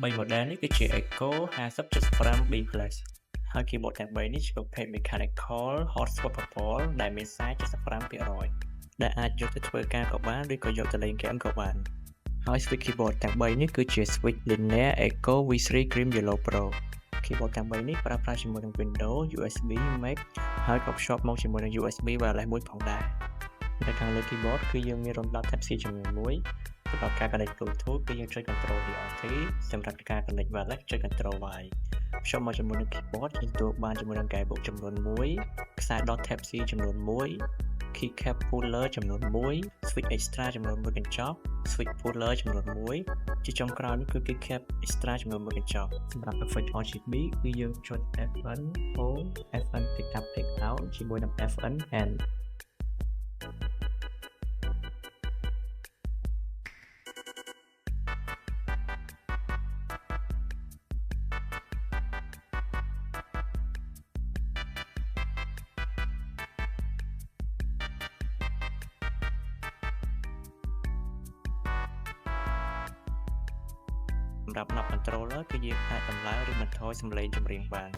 3 model នេះគឺជា Echo 5075B+ ហើយ keyboard ទាំង3នេះជាប្រភេទ Mechanical Hot Swap ប្រព័ន្ធដែលមានខ្សែ 75% ដែលអាចយកទៅធ្វើការក៏បានឬក៏យកទៅលេងហ្គេមក៏បានហើយ switch keyboard ទាំង3នេះគឺជា switch Linear Echo V3 Cream Yellow Pro keyboard ទាំង3នេះប្រើប្រាស់ជាមួយនឹង Windows USB Mac ហើយក៏ភ្ជាប់មកជាមួយនឹង USB Wireless មួយផងដែរនៅខាងលើ keyboard គឺយើងមានរំដោត Type C ចំនួន1សម្រាប់ការ connect Bluetooth គឺយើងចុច Control DRT សម្រាប់ការ connect wireless ចុច Control Y ភ្ជាប់មកជាមួយនឹង keyboard យើងទទួលបានជាមួយនឹង guidebook ចំនួន1ខ្សែដត Type C ចំនួន1 keycap puller ចំនួន1 switch extra ចំនួន1កញ្ចក់ switch puller ចំនួន1ជាចុងក្រោយនេះគឺ keycap extra ចំនួន1កញ្ចក់សម្រាប់ effect RGB គឺយើងចុច FN Home FN Pick Up Pick Out ជាមួយនឹង FN Handសម្រាប់ knob controller គឺយើងអាចតម្លើងឬបន្ថយសំឡេងចម្រៀងបាន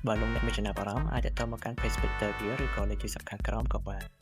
បើលោកអ្នកមានចំណាប់អារម្មណ៍អាចទាក់ទងមកកាន់ Page Twitter វាឬក៏លេខទូរស័ព្ទខាងក្រោមក៏បាន